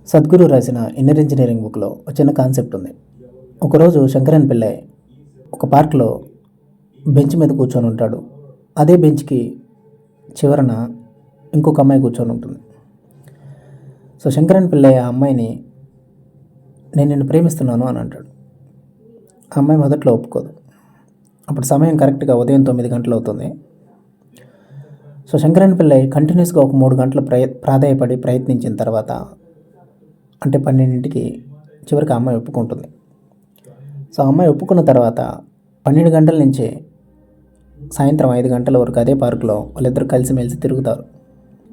సద్గురు రాసిన inner engineering బుక్లో ఒక చిన్న కాన్సెప్ట్ ఉంది. ఒకరోజు శంకరన్ పిల్లై ఒక పార్క్లో బెంచ్ మీద కూర్చొని ఉంటాడు. అదే బెంచ్కి చివరన ఇంకొక అమ్మాయి కూర్చొని ఉంటుంది. సో శంకరన్ పిల్లై ఆ అమ్మాయిని నేను నిన్ను ప్రేమిస్తున్నాను అని అంటాడు. ఆ అమ్మాయి మొదట్లో ఒప్పుకోదు. అప్పుడు సమయం కరెక్ట్గా ఉదయం 9 గంటలు అవుతుంది. సో శంకరన్ పిల్లై కంటిన్యూస్గా ఒక 3 గంటలు ప్రాధాయపడి ప్రయత్నించిన తర్వాత అంటే 12ంటికి చివరికి ఆ అమ్మాయి ఒప్పుకుంటుంది. సో ఆ అమ్మాయి ఒప్పుకున్న తర్వాత 12 గంటల నుంచి సాయంత్రం 5 గంటల వరకు అదే పార్కులో వాళ్ళిద్దరు కలిసిమెలిసి తిరుగుతారు.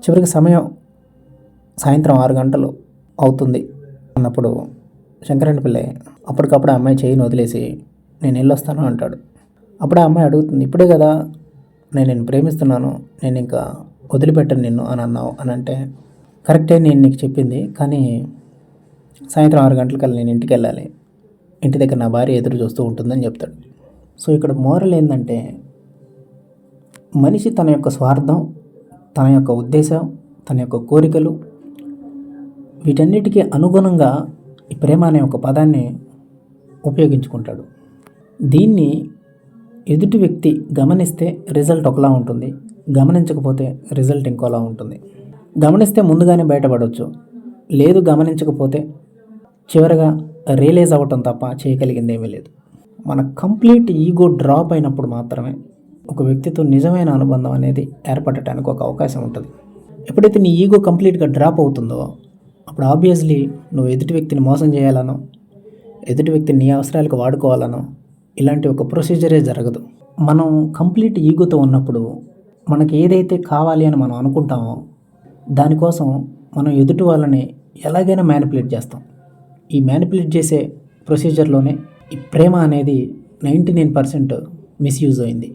చివరికి సమయం సాయంత్రం 6 గంటలు అవుతుంది అన్నప్పుడు శంకరన్ పిల్లై అప్పటికప్పుడు ఆ అమ్మాయి చేయిని వదిలేసి నేను వెళ్ళొస్తాను అంటాడు. అప్పుడు ఆ అమ్మాయి అడుగుతుంది, ఇప్పుడే కదా నేను నిన్ను ప్రేమిస్తున్నాను, నేను ఇంకా వదిలిపెట్టను నిన్ను అని అన్నావు అని అంటే, కరెక్టే నేను నీకు చెప్పింది, కానీ సాయంత్రం 6 గంటలకల్లా నేను ఇంటికి వెళ్ళాలి, ఇంటి దగ్గర నా భార్య ఎదురు చూస్తూ ఉంటుందని చెప్తాడు. సో ఇక్కడ మోరల్ ఏంటంటే, మనిషి తన యొక్క స్వార్థం, తన యొక్క ఉద్దేశం, తన యొక్క కోరికలు వీటన్నిటికీ అనుగుణంగా ఈ ప్రేమ అనే ఒక పదాన్ని ఉపయోగించుకుంటాడు. దీన్ని ఎదుటి వ్యక్తి గమనిస్తే రిజల్ట్ ఒకలా ఉంటుంది, గమనించకపోతే రిజల్ట్ ఇంకోలా ఉంటుంది. గమనిస్తే ముందుగానే బయటపడవచ్చు, లేదు గమనించకపోతే చివరగా రియలైజ్ అవ్వటం తప్ప చేయగలిగింది ఏమీ లేదు. మన కంప్లీట్ ఈగో డ్రాప్ అయినప్పుడు మాత్రమే ఒక వ్యక్తితో నిజమైన అనుబంధం అనేది ఏర్పడటానికి ఒక అవకాశం ఉంటుంది. ఎప్పుడైతే నీ ఈగో కంప్లీట్గా డ్రాప్ అవుతుందో అప్పుడు ఆబ్వియస్లీ నువ్వు ఎదుటి వ్యక్తిని మోసం చేయాలనో, ఎదుటి వ్యక్తిని నీ అవసరాలకు వాడుకోవాలనో ఇలాంటి ఒక ప్రొసీజరే జరగదు. మనం కంప్లీట్ ఈగోతో ఉన్నప్పుడు మనకి ఏదైతే కావాలి అని మనం అనుకుంటామో దానికోసం మనం ఎదుటి వాళ్ళని ఎలాగైనా మ్యానిపులేట్ చేస్తాం. ఈ మ్యానిపులేట్ చేసే ప్రొసీజర్లోనే ఈ ప్రేమ అనేది 99% మిస్యూజ్ అయింది.